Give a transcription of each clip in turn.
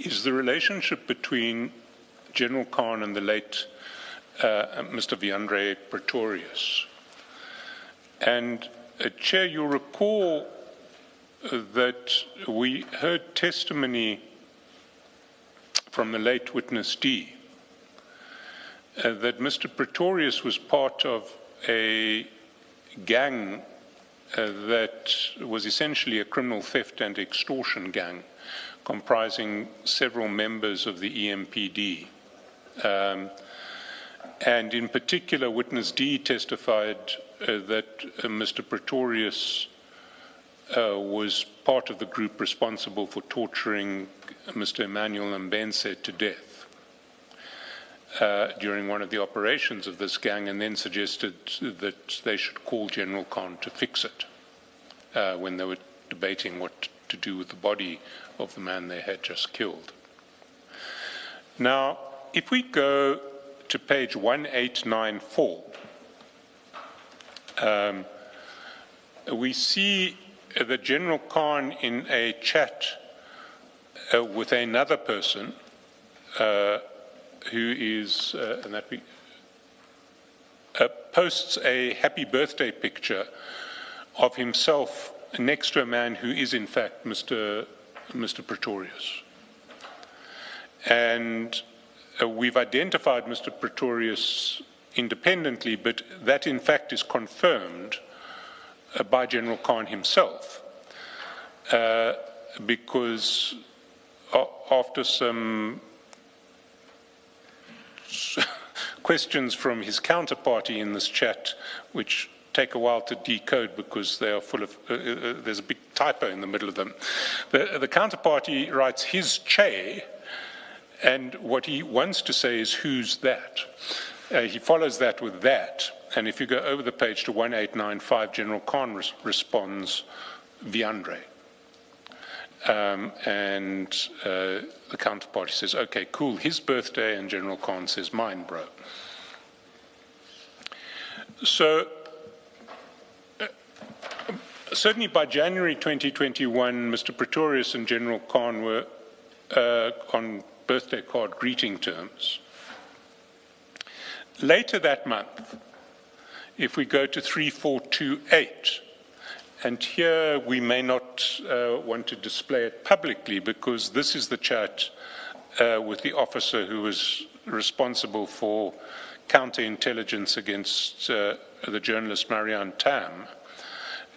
is the relationship between General Khan and the late Mr. Viandre Pretorius. And Chair, you'll recall that we heard testimony from the late witness D that Mr. Pretorius was part of a gang that was essentially a criminal theft and extortion gang comprising several members of the EMPD. And in particular, witness D testified that Mr. Pretorius was part of the group responsible for torturing Mr. Emmanuel Mbense to death during one of the operations of this gang, and then suggested that they should call General Khan to fix it when they were debating what to do with the body of the man they had just killed. Now, if we go to page 1894, we see that General Khan, in a chat with another person who is, posts a happy birthday picture of himself next to a man who is in fact Mr. Pretorius. And we've identified Mr. Pretorius independently, but that in fact is confirmed by General Khan himself, because after some questions from his counterparty in this chat, which take a while to decode because they are full of, there's a big typo in the middle of them. The counterparty writes his Che, and what he wants to say is who's that? He follows that with that, and if you go over the page to 1895, General Khan responds Viandre. And the counterparty says, okay, cool, his birthday, and General Khan says, mine, bro. So, certainly by January 2021, Mr. Pretorius and General Khan were on birthday card greeting terms. Later that month, if we go to 3428, and here we may not want to display it publicly because this is the chat with the officer who was responsible for counterintelligence against the journalist Marianne Tam,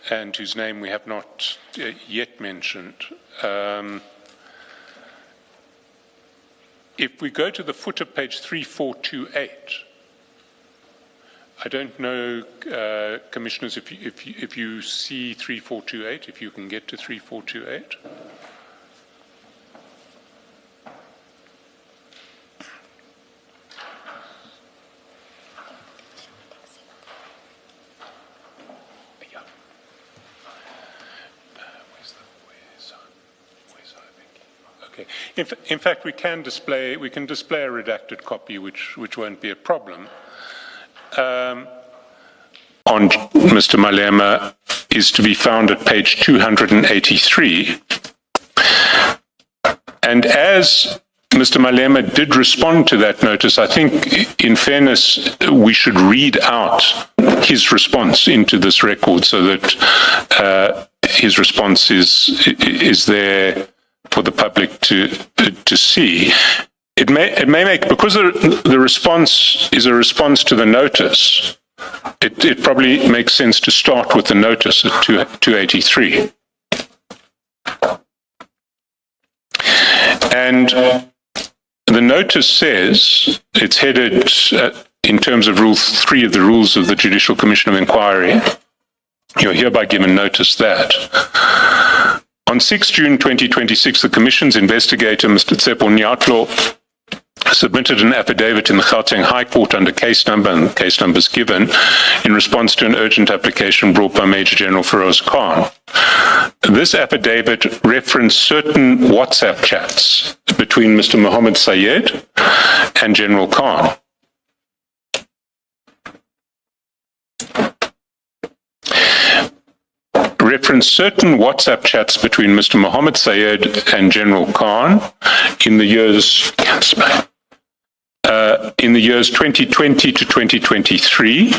and whose name we have not yet mentioned. If we go to the footer, page 3428, I don't know, Commissioners, if you see 3428, if you can get to 3428. Okay. In fact, we can display a redacted copy, which won't be a problem. On Mr. Malema is to be found at page 283. And as Mr. Malema did respond to that notice, I think, in fairness, we should read out his response into this record so that his response is there for the public to see. It may make, because the response is a response to the notice, it probably makes sense to start with the notice at 283. And the notice says, it's headed in terms of Rule 3 of the Rules of the Judicial Commission of Inquiry, you're hereby given notice that on 6 June 2026, the Commission's investigator, Mr. Tsepo Nyatlo, submitted an affidavit in the Gauteng High Court under case number, and the case number is given, in response to an urgent application brought by Major General FEROZ Khan. This affidavit referenced certain WhatsApp chats between Mr. Mohammed Sayed and General Khan. reference certain WhatsApp chats between Mr. Mohammed Sayed and General Khan in the years 2020 to 2023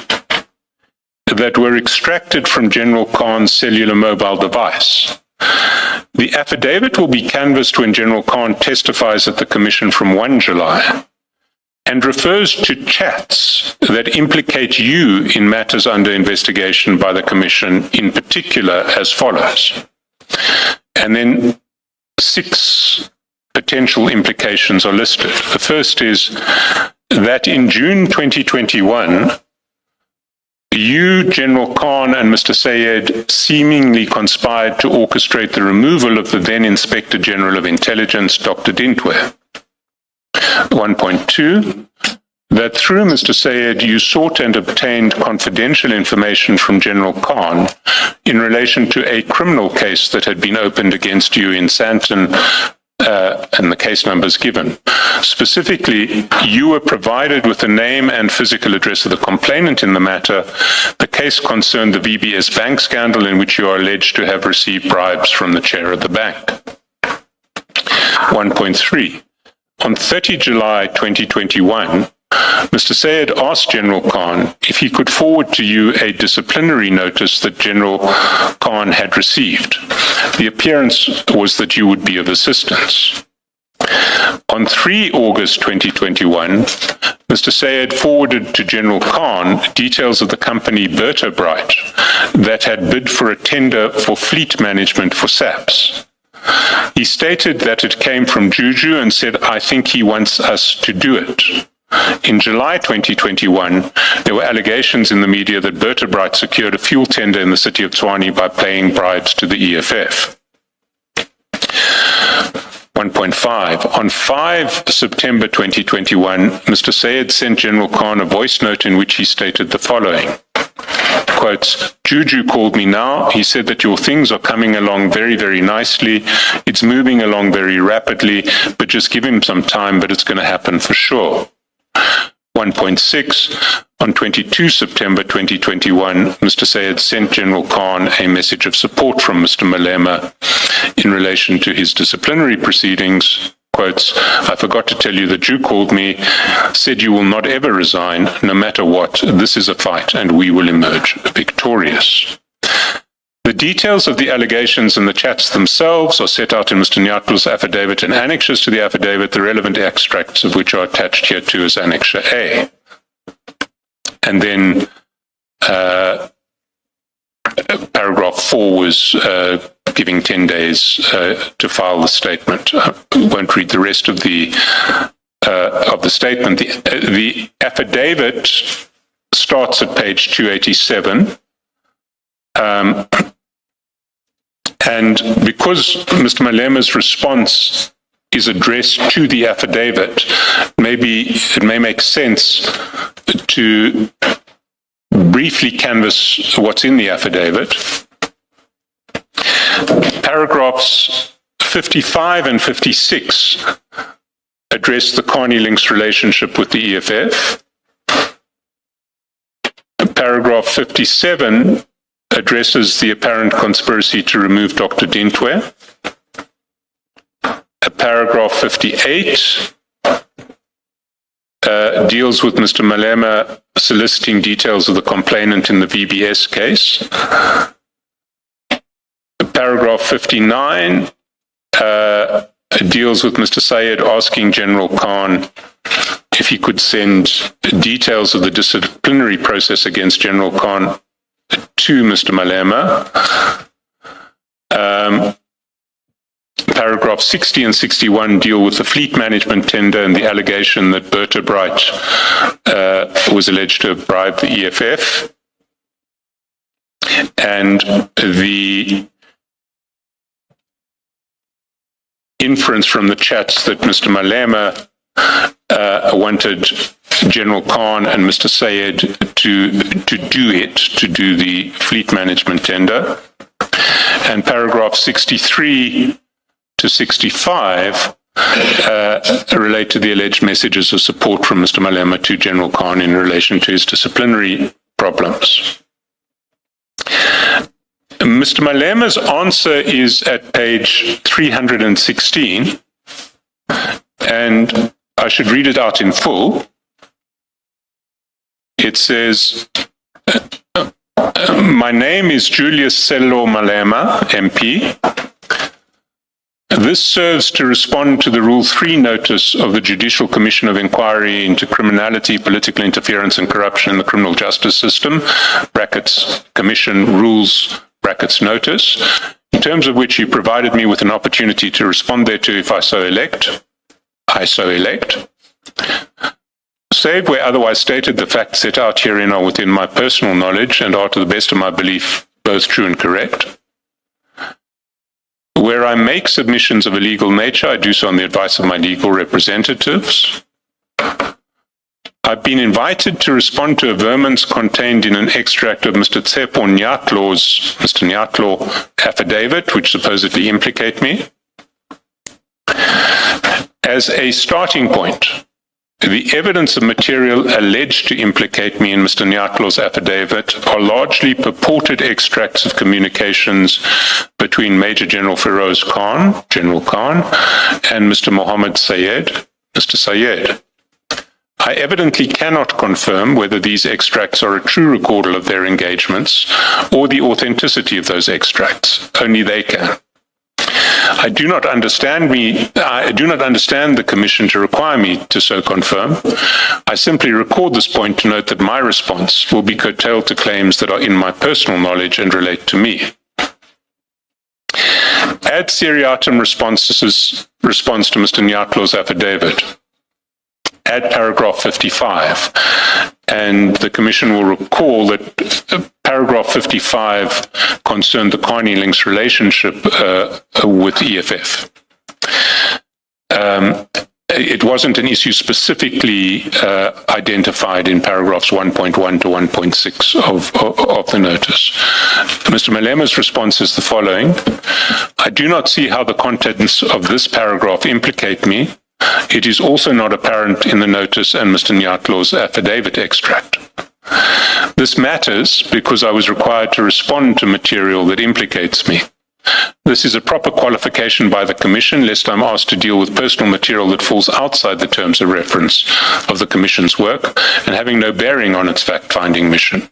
that were extracted from General Khan's cellular mobile device. The affidavit will be canvassed when General Khan testifies at the Commission from 1 July and refers to chats that implicate you in matters under investigation by the Commission, in particular as follows. And then 6 potential implications are listed. The first is that in June 2021, you, General Khan, and Mr. Sayed seemingly conspired to orchestrate the removal of the then Inspector General of Intelligence, Dr. Dintwe. 1.2, that through Mr. Sayed, you sought and obtained confidential information from General Khan in relation to a criminal case that had been opened against you in Santon, and the case numbers given. Specifically, you were provided with the name and physical address of the complainant in the matter. The case concerned the VBS bank scandal in which you are alleged to have received bribes from the chair of the bank. 1.3. On 30 July 2021, Mr. Sayed asked General Khan if he could forward to you a disciplinary notice that General Khan had received. The appearance was that you would be of assistance. On 3 August 2021, Mr. Sayed forwarded to General Khan details of the company Berta Bright that had bid for a tender for fleet management for SAPS. He stated that it came from Juju and said, "I think he wants us to do it." In July 2021, there were allegations in the media that Berta Bright secured a fuel tender in the city of Tshwane by paying bribes to the EFF. 1.5. On 5 September 2021, Mr. Sayed sent General Khan a voice note in which he stated the following. Quotes, "Juju called me now. He said that your things are coming along very, very nicely. It's moving along very rapidly, but just give him some time, but it's going to happen for sure." 1.6. On 22 September 2021, Mr. Sayed sent General Khan a message of support from Mr. Malema in relation to his disciplinary proceedings. Quotes, "I forgot to tell you that you called me, said you will not ever resign, no matter what. This is a fight and we will emerge victorious." The details of the allegations and the chats themselves are set out in Mr. Nyatlu's affidavit and annexures to the affidavit, the relevant extracts of which are attached here to as Annexure A. And then paragraph 4 was giving 10 days to file the statement. I won't read the rest of the statement. The affidavit starts at page 287. And because Mr. Malema's response is addressed to the affidavit, it may make sense to briefly canvass what's in the affidavit. Paragraphs 55 and 56 address the Carney Links relationship with the EFF. Paragraph 57 addresses the apparent conspiracy to remove Dr. Dintwe. Paragraph 58 deals with Mr. Malema soliciting details of the complainant in the VBS case. Paragraph 59 deals with Mr. Sayed asking General Khan if he could send details of the disciplinary process against General Khan to Mr. Malema. Paragraph 60 and 61 deal with the fleet management tender and the allegation that Berta Bright was alleged to have bribed the EFF. And the inference from the chats that Mr. Malema wanted General Khan and Mr. Sayed to do the fleet management tender. And paragraph 63 to 65 relate to the alleged messages of support from Mr. Malema to General Khan in relation to his disciplinary problems. Mr. Malema's answer is at page 316, and I should read it out in full. It says, my name is Julius Sello Malema, MP. This serves to respond to the Rule 3 notice of the Judicial Commission of Inquiry into Criminality, Political Interference and Corruption in the Criminal Justice System, brackets Commission Rules, brackets Notice, in terms of which you provided me with an opportunity to respond thereto if I so elect. I so elect. Save where otherwise stated, the facts set out herein are within my personal knowledge and are to the best of my belief both true and correct. Where I make submissions of a legal nature, I do so on the advice of my legal representatives. I've been invited to respond to a vermins contained in an extract of Mr. Tsepo Nyatlo's, Mr. Nyatlo affidavit, which supposedly implicate me. As a starting point, the evidence of material alleged to implicate me in Mr. Nyatlo's affidavit are largely purported extracts of communications between Major General FEROZ Khan, General Khan, and Mr. Mohammed Sayed, Mr. Sayed. I evidently cannot confirm whether these extracts are a true recordal of their engagements or the authenticity of those extracts. Only they can. I do not understand the Commission to require me to so confirm. I simply record this point to note that my response will be curtailed to claims that are in my personal knowledge and relate to me. Ad seriatim response to Mr. Nyatlo's affidavit. Add paragraph 55, and the Commission will recall that paragraph 55 concerned the Carney Links relationship with EFF. It wasn't an issue specifically identified in paragraphs 1.1 to 1.6 of the notice. Mr. Malema's response is the following. I do not see how the contents of this paragraph implicate me. It is also not apparent in the notice and Mr. Nyatlo's affidavit extract. This matters because I was required to respond to material that implicates me. This is a proper qualification by the Commission, lest I'm asked to deal with personal material that falls outside the terms of reference of the Commission's work and having no bearing on its fact-finding mission.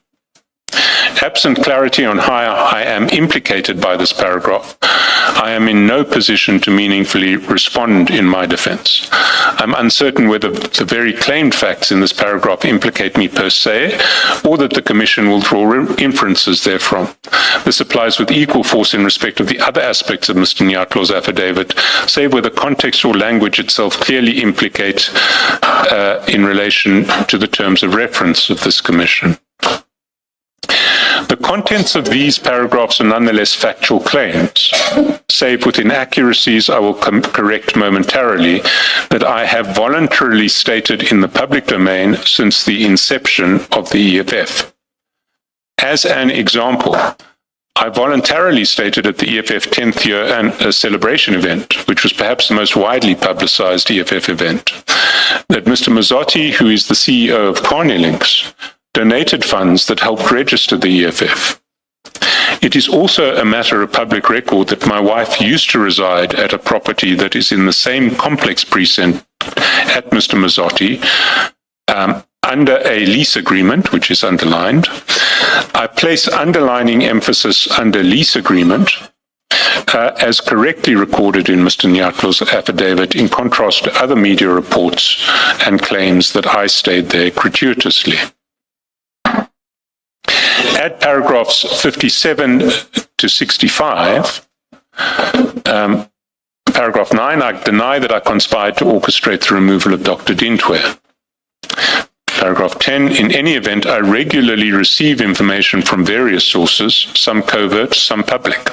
Absent clarity on how I am implicated by this paragraph, I am in no position to meaningfully respond in my defense. I'm uncertain whether the very claimed facts in this paragraph implicate me per se, or that the Commission will draw inferences therefrom. This applies with equal force in respect of the other aspects of Mr. Nyatlo's affidavit, save where the context or language itself clearly implicate in relation to the terms of reference of this Commission. The contents of these paragraphs are nonetheless factual claims. Save with inaccuracies, I will correct momentarily that I have voluntarily stated in the public domain since the inception of the EFF. As an example, I voluntarily stated at the EFF 10th year celebration event, which was perhaps the most widely publicized EFF event, that Mr. Mazzotti, who is the CEO of Carney Links, donated funds that helped register the EFF. It is also a matter of public record that my wife used to reside at a property that is in the same complex precinct at Mr. Mazzotti under a lease agreement, which is underlined. I place underlining emphasis under lease agreement as correctly recorded in Mr. Nyatlo's affidavit, in contrast to other media reports and claims that I stayed there gratuitously. Add paragraphs 57 to 65. Paragraph 9, I deny that I conspired to orchestrate the removal of Dr. Dintwe. Paragraph 10, in any event, I regularly receive information from various sources, some covert, some public,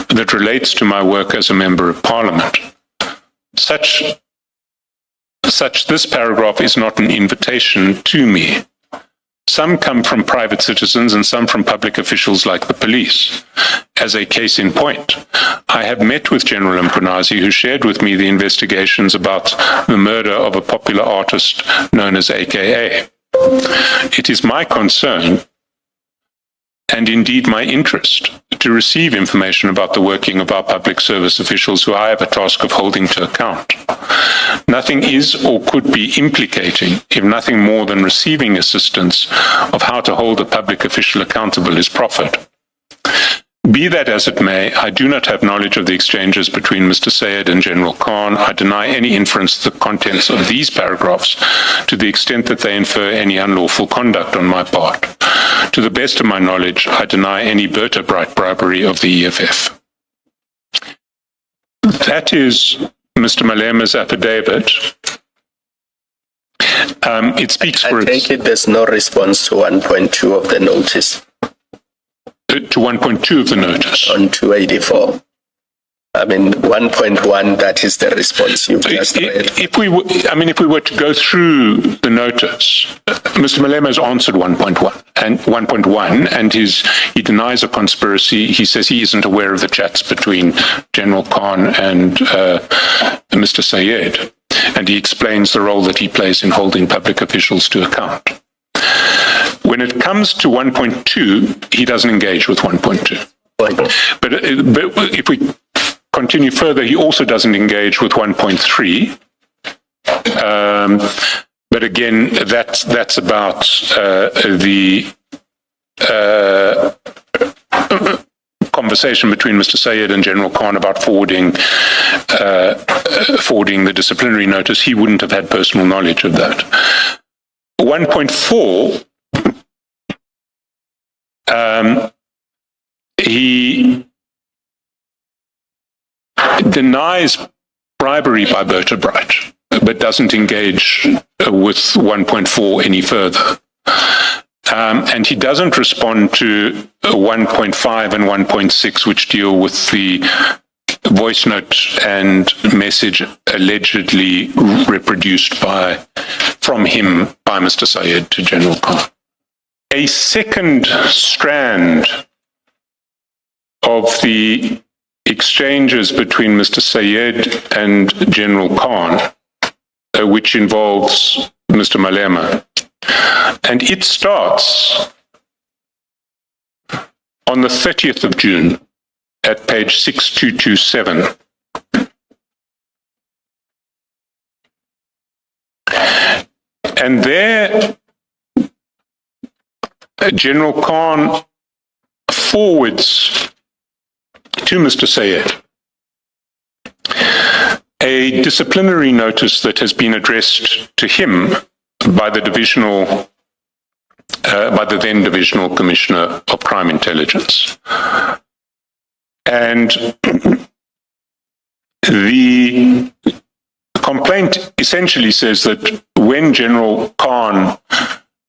that relates to my work as a Member of Parliament. Such this paragraph is not an invitation to me. Some come from private citizens and some from public officials like the police. As a case in point, I have met with General Mkhwanazi, who shared with me the investigations about the murder of a popular artist known as AKA. It is my concern, and indeed my interest, to receive information about the working of our public service officials who I have a task of holding to account. Nothing is or could be implicating, if nothing more than receiving assistance of how to hold a public official accountable is proffered. Be that as it may, I do not have knowledge of the exchanges between Mr. Sayed and General Khan. I deny any inference of the contents of these paragraphs to the extent that they infer any unlawful conduct on my part. To the best of my knowledge, I deny any vertebrate bribery of the EFF. That is Mr. Malema's affidavit. It speaks for itself. I take it there's no response to 1.2 of the notice. To 1.2 of the notice. On 284. I mean, 1.1, that is the response you just read. If we were to go through the notice, Mr. Malema has answered 1.1, and he denies a conspiracy. He says he isn't aware of the chats between General Khan and Mr. Sayed, and he explains the role that he plays in holding public officials to account. When it comes to 1.2, he doesn't engage with 1.2. But if we continue further, he also doesn't engage with 1.3. But again, that's about the conversation between Mr. Sayed and General Khan about forwarding the disciplinary notice. He wouldn't have had personal knowledge of that. 1.4, he denies bribery by vertebrate, but doesn't engage with 1.4 any further. And he doesn't respond to 1.5 and 1.6, which deal with the voice note and message allegedly reproduced from him by Mr. Sayed to General Khan. A second strand of the exchanges between Mr. Sayed and General Khan, which involves Mr. Malema, and it starts on the 30th of June at page 6227. And there, General Khan forwards to Mr. Sayed a disciplinary notice that has been addressed to him by the then Divisional Commissioner of Crime Intelligence. And the complaint essentially says that when General Khan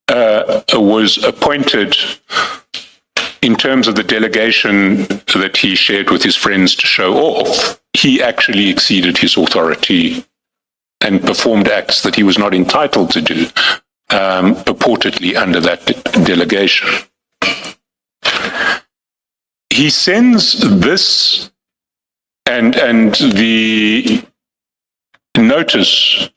was appointed in terms of the delegation that he shared with his friends to show off, he actually exceeded his authority and performed acts that he was not entitled to do, purportedly under that delegation. He sends this, and the notice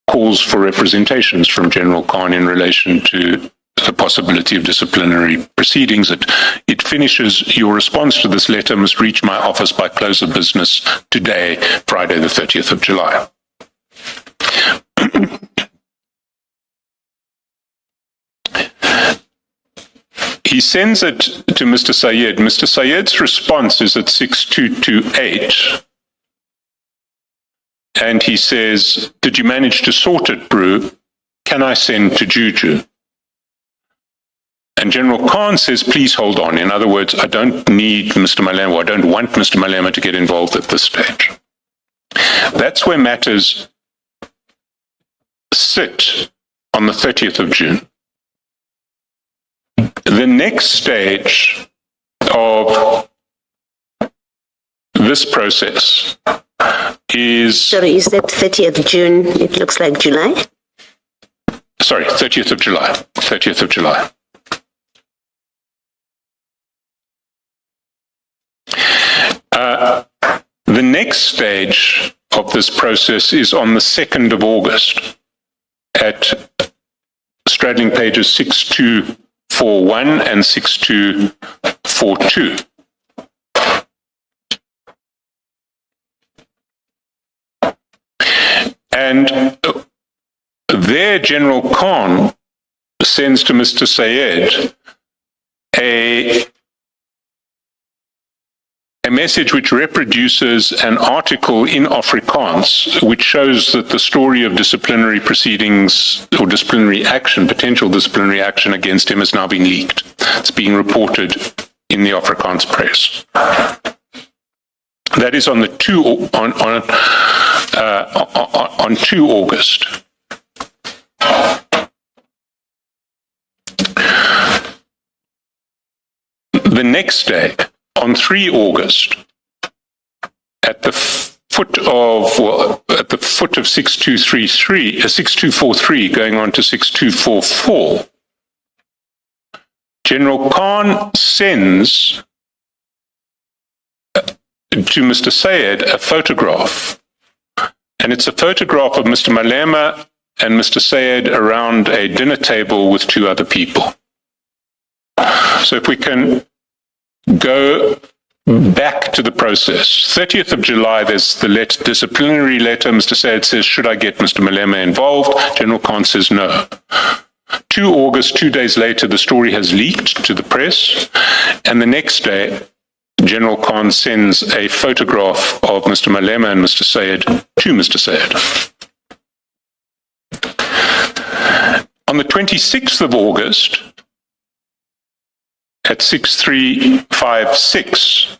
calls for representations from General Khan in relation to the possibility of disciplinary proceedings. It finishes, your response to this letter must reach my office by close of business today, Friday the 30th of July. He sends it to Mr. Sayed. Mr. Sayed's response is at 6228. And he says, did you manage to sort it, Brew? Can I send to Juju? And General Khan says, please hold on. In other words, I don't need Mr. Malema. I don't want Mr. Malema to get involved at this stage. That's where matters sit on the 30th of June. The next stage of this process is... Sorry, is that 30th June? It looks like July? Sorry, 30th of July. 30th of July. The next stage of this process is on the 2nd of August at straddling pages 62 6241 and 6242. And there, General Khan sends to Mr. Sayed a message which reproduces an article in Afrikaans, which shows that the story of disciplinary proceedings or disciplinary action, potential disciplinary action against him has now been leaked. It's being reported in the Afrikaans press. That is on the 2 August. The next day, on 3 August, at the foot of 6243, going on to 6244, General Khan sends to Mr. Sayed a photograph, and it's a photograph of Mr. Malema and Mr. Sayed around a dinner table with 2 other people. So if we can go back to the process. 30th of July, there's the disciplinary letter. Mr. Sayed says, should I get Mr. Malema involved? General Khan says no. 2 August, 2 days later, the story has leaked to the press. And the next day, General Khan sends a photograph of Mr. Malema and Mr. Sayed to Mr. Sayed. On the 26th of August, at 6356,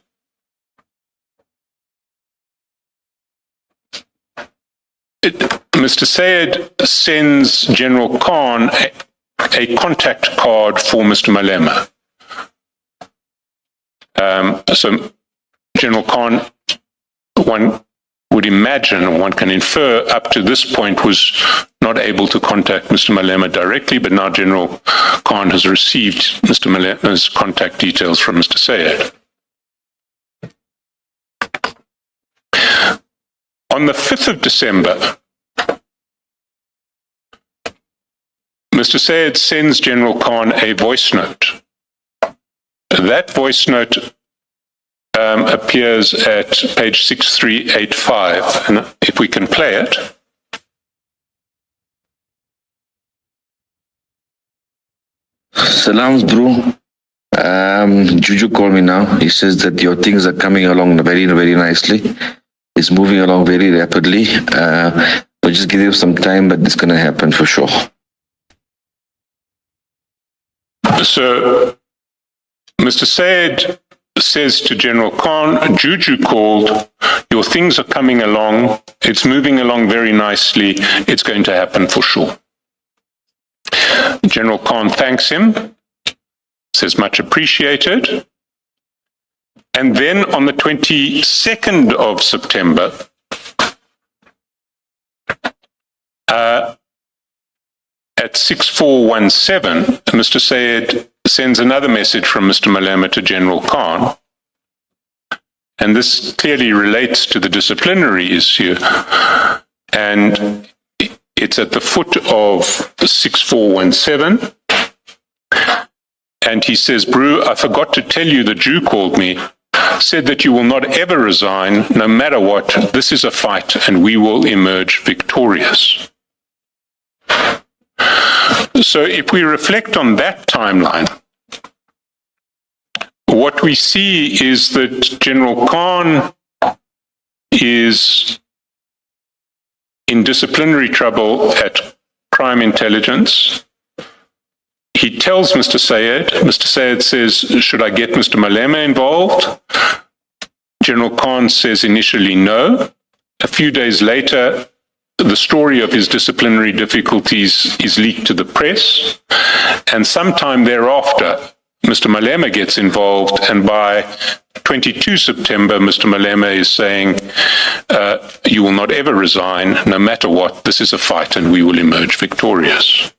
Mr. Sayed sends General Khan a contact card for Mr. Malema. So General Khan, one would imagine, or one can infer, up to this point was not able to contact Mr. Malema directly, but now General Khan has received Mr. Malema's contact details from Mr. Sayed. On the 5th of December, Mr. Sayed sends General Khan a voice note. That voice note appears at page 6385, and if we can play it. Salams, bro. Juju called me now. He says that your things are coming along very, very nicely. It's moving along very rapidly. We'll just give you some time, but it's going to happen for sure. So, Mr. Sayed says to General Khan, Juju called, your things are coming along, it's moving along very nicely, it's going to happen for sure. General Khan thanks him, says much appreciated, and then on the 22nd of September, at 6417, Mr. Sayed sends another message from Mr. Malema to General Khan, and this clearly relates to the disciplinary issue, and it's at the foot of 6417, and he says, Brew, I forgot to tell you the Jew called me, said that you will not ever resign, no matter what, this is a fight, and we will emerge victorious. So if we reflect on that timeline, what we see is that General Khan is in disciplinary trouble at crime intelligence. He tells Mr. Sayed says, should I get Mr. Malema involved? General Khan says initially no. A few days later, the story of his disciplinary difficulties is leaked to the press, and sometime thereafter, Mr. Malema gets involved, and by 22 September, Mr. Malema is saying, you will not ever resign, no matter what, this is a fight, and we will emerge victorious.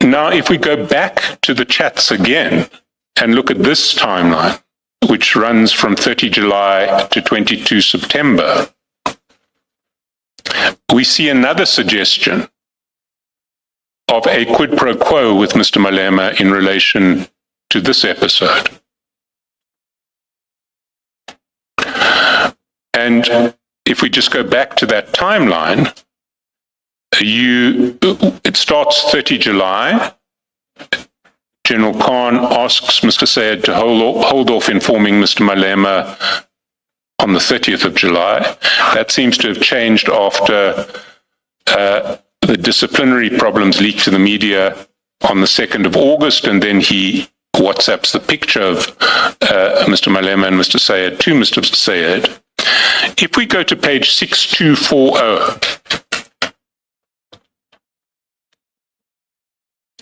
Now, if we go back to the chats again and look at this timeline, which runs from 30 July to 22 September, we see another suggestion of a quid pro quo with Mr. Malema in relation to this episode. And if we just go back to that timeline, it starts 30 July. General Khan asks Mr. Sayed to hold off informing Mr. Malema on the 30th of July. That seems to have changed after the disciplinary problems leaked to the media on the 2nd of August, and then he WhatsApps the picture of Mr. Malema and Mr. Sayed to Mr. Sayed. If we go to page 6240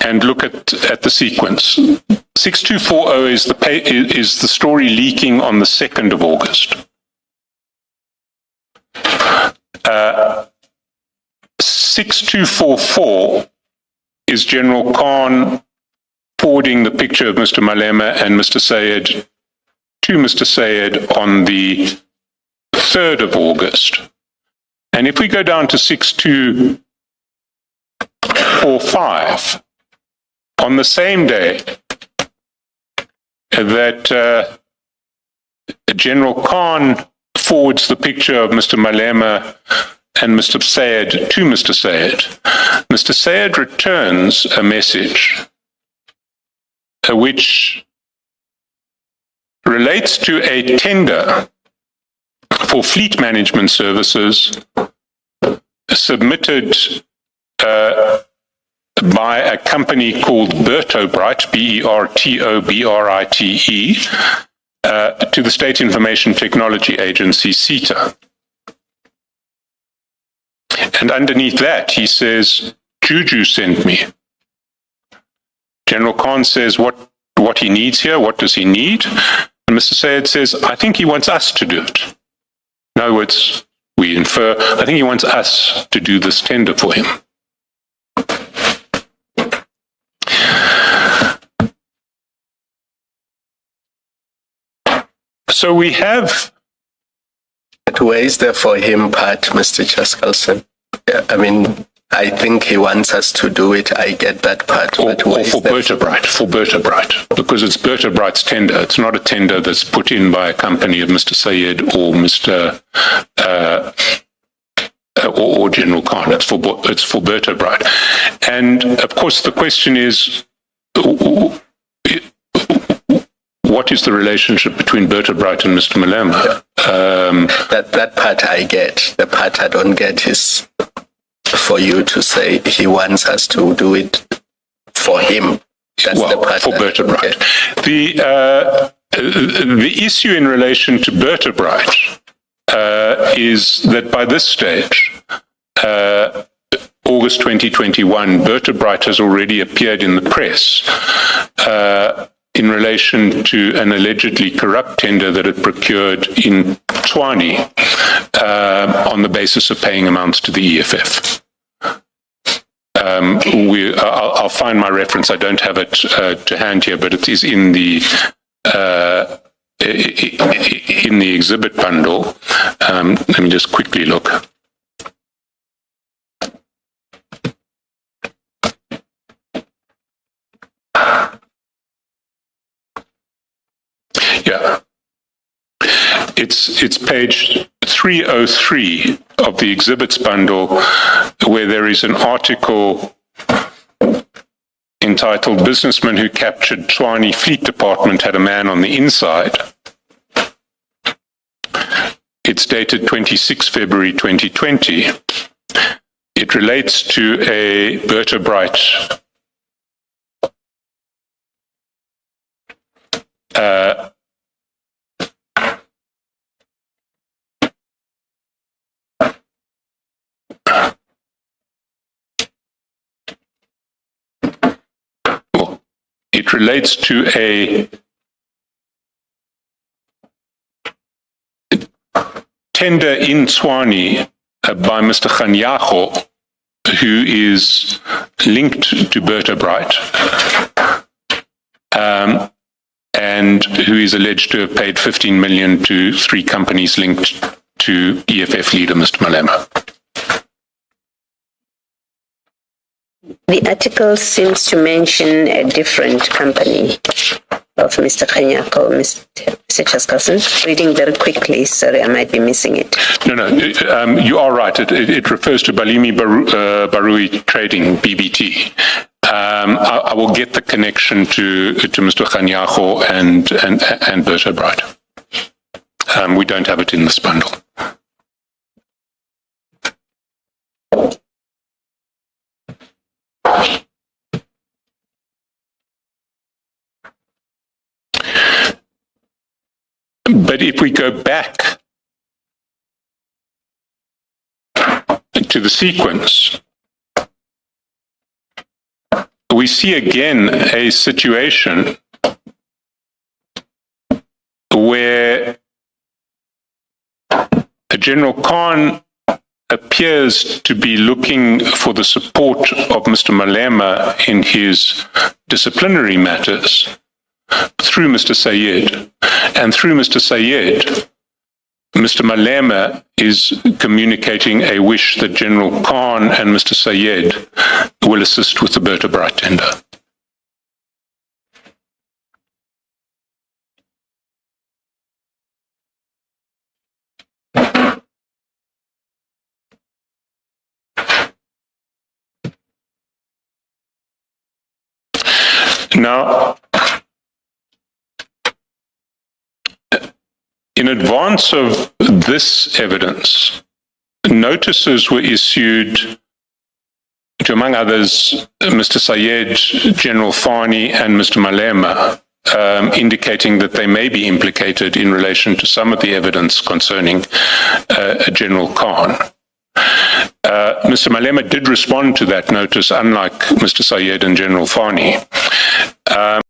and look at the sequence, 6240 is the story leaking on the 2nd of August. 6244 is General Khan forwarding the picture of Mr. Malema and Mr. Sayed to Mr. Sayed on the 3rd of August. And if we go down to 6245, on the same day that General Khan forwards the picture of Mr. Malema and Mr. Sayed to Mr. Sayed returns a message which relates to a tender for fleet management services submitted by a company called Bertobrite, Bertobrite, to the State Information Technology Agency, SITA. And underneath that, he says, Juju sent me. General Khan says what he needs here, what does he need? And Mr. Sayed says, I think he wants us to do it. In other words, we infer, I think he wants us to do this tender for him. So we have... But where is the for him part, Mr. Chaskalson? I mean, I think he wants us to do it. I get that part. Or for Bertobrite, because it's Bertobrite's tender. It's not a tender that's put in by a company of Mr. Sayed or or General Khan. It's for Bertobrite. And of course, the question is, what is the relationship between Bertobrite and Mr. Malema? That part I get. The part I don't get is for you to say he wants us to do it for him. That's the part for Bertobrite. The issue in relation to Bertobrite is that by this stage, August 2021, Bertobrite has already appeared in the press in relation to an allegedly corrupt tender that it procured in Tshwane on the basis of paying amounts to the EFF. I'll find my reference. I don't have it to hand here, but it is in the exhibit bundle. Let me just quickly look. Yeah, it's page 303 of the exhibits bundle, where there is an article entitled "Businessman Who Captured Tshwane Fleet Department Had a Man on the Inside." It's dated 26 February 2020. It relates to a Bertobrite it relates to a tender in Tshwane by Mr. Khanyago, who is linked to Bertobrite, and who is alleged to have paid 15 million to 3 companies linked to EFF leader Mr. Malema. The article seems to mention a different company of Mr. Kanyako, Mr. Chaskasan. Reading very quickly, sorry, I might be missing it. No, you are right. It refers to Balimi Barui Trading, BBT. I will get the connection to Mr. Kanyako and Berta Bright. We don't have it in this bundle. But if we go back to the sequence, we see again a situation where General Khan appears to be looking for the support of Mr. Malema in his disciplinary matters through Mr. Sayed. And through Mr. Sayed, Mr. Malema is communicating a wish that General Khan and Mr. Sayed will assist with the Berta Bright tender. Now, in advance of this evidence, notices were issued to, among others, Mr. Sayed, General Fani, and Mr. Malema, indicating that they may be implicated in relation to some of the evidence concerning General Khan. Mr. Malema did respond to that notice, unlike Mr. Sayed and General Fani.